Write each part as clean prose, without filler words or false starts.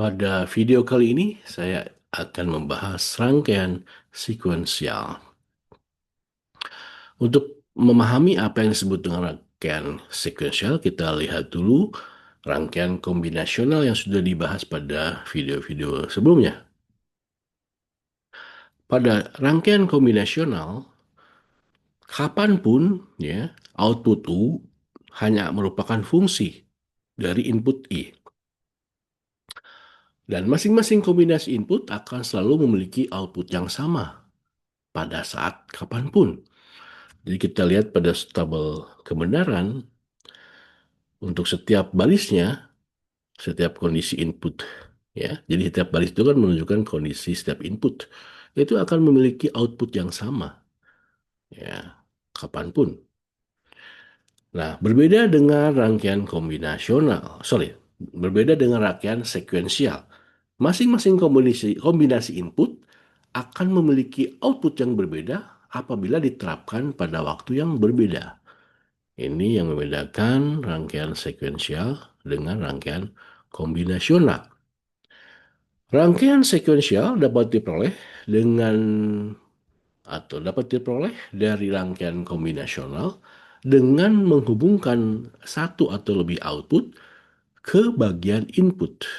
Pada video kali ini, saya akan membahas rangkaian sekuensial. Untuk memahami apa yang disebut dengan rangkaian sekuensial, kita lihat dulu rangkaian kombinasional yang sudah dibahas pada video-video sebelumnya. Pada rangkaian kombinasional, kapanpun ya, output U hanya merupakan fungsi dari input I. Dan masing-masing kombinasi input akan selalu memiliki output yang sama pada saat kapanpun. Jadi kita lihat pada tabel kebenaran, untuk setiap barisnya, setiap kondisi input, ya. Jadi setiap baris itu kan menunjukkan kondisi setiap input. Itu akan memiliki output yang sama, ya, kapanpun. Nah, berbeda dengan rangkaian berbeda dengan rangkaian sekuensial. Masing-masing kombinasi input akan memiliki output yang berbeda apabila diterapkan pada waktu yang berbeda. Ini yang membedakan rangkaian sekuensial dengan rangkaian kombinasional. Rangkaian sekuensial dapat diperoleh dari rangkaian kombinasional dengan menghubungkan satu atau lebih output ke bagian input.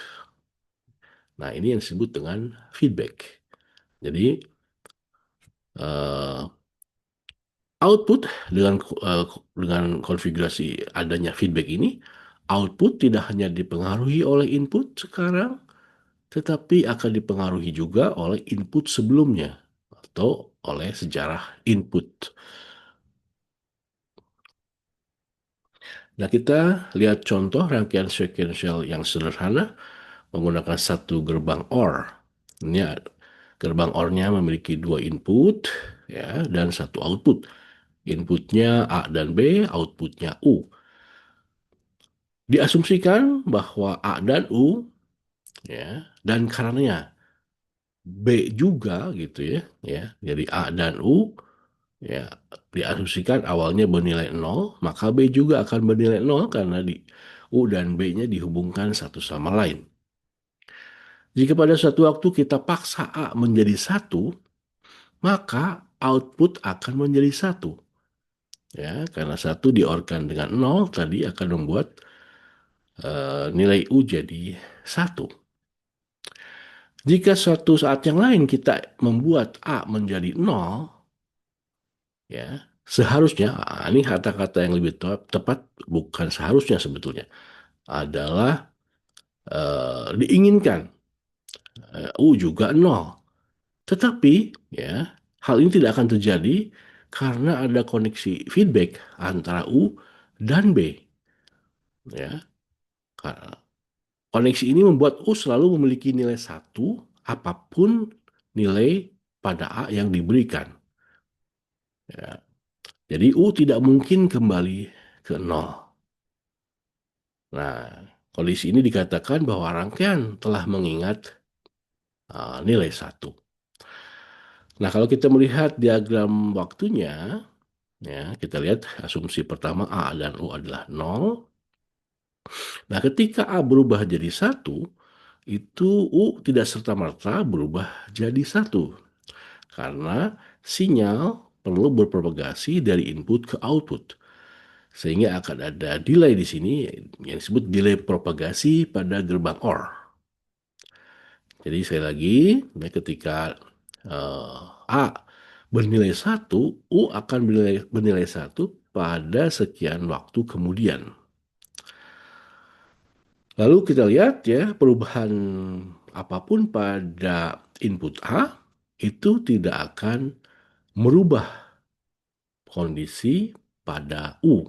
Nah, ini yang disebut dengan feedback. Jadi, uh, output dengan konfigurasi adanya feedback ini, output tidak hanya dipengaruhi oleh input sekarang, tetapi akan dipengaruhi juga oleh input sebelumnya atau oleh sejarah input. Nah, kita lihat contoh rangkaian sekuensial yang sederhana menggunakan satu gerbang OR. Ini gerbang OR-nya memiliki dua input, ya, dan satu output. Inputnya A dan B, outputnya U. Diasumsikan bahwa A dan U, ya, dan karenanya B juga gitu ya, ya. Jadi A dan U, ya, diasumsikan awalnya bernilai 0, maka B juga akan bernilai 0 karena U dan B-nya dihubungkan satu sama lain. Jika pada suatu waktu kita paksa A menjadi 1, maka output akan menjadi 1. Ya, karena 1 diorkan dengan 0 tadi akan membuat nilai U jadi 1. Jika suatu saat yang lain kita membuat A menjadi 0, ya, seharusnya, ini kata-kata yang lebih tepat, bukan seharusnya sebetulnya, adalah diinginkan U juga 0. Tetapi, ya, hal ini tidak akan terjadi karena ada koneksi feedback antara U dan B. Ya. Koneksi ini membuat U selalu memiliki nilai 1 apapun nilai pada A yang diberikan. Ya. Jadi U tidak mungkin kembali ke 0. Nah, kondisi ini dikatakan bahwa rangkaian telah mengingat nilai 1. Nah, kalau kita melihat diagram waktunya, ya, kita lihat asumsi pertama A dan U adalah 0. Nah, ketika A berubah jadi 1, itu U tidak serta-merta berubah jadi 1. Karena sinyal perlu berpropagasi dari input ke output. Sehingga akan ada delay di sini yang disebut delay propagasi pada gerbang OR. Jadi sekali lagi, ketika A bernilai 1, U akan bernilai 1 pada sekian waktu kemudian. Lalu kita lihat ya, perubahan apapun pada input A itu tidak akan merubah kondisi pada U.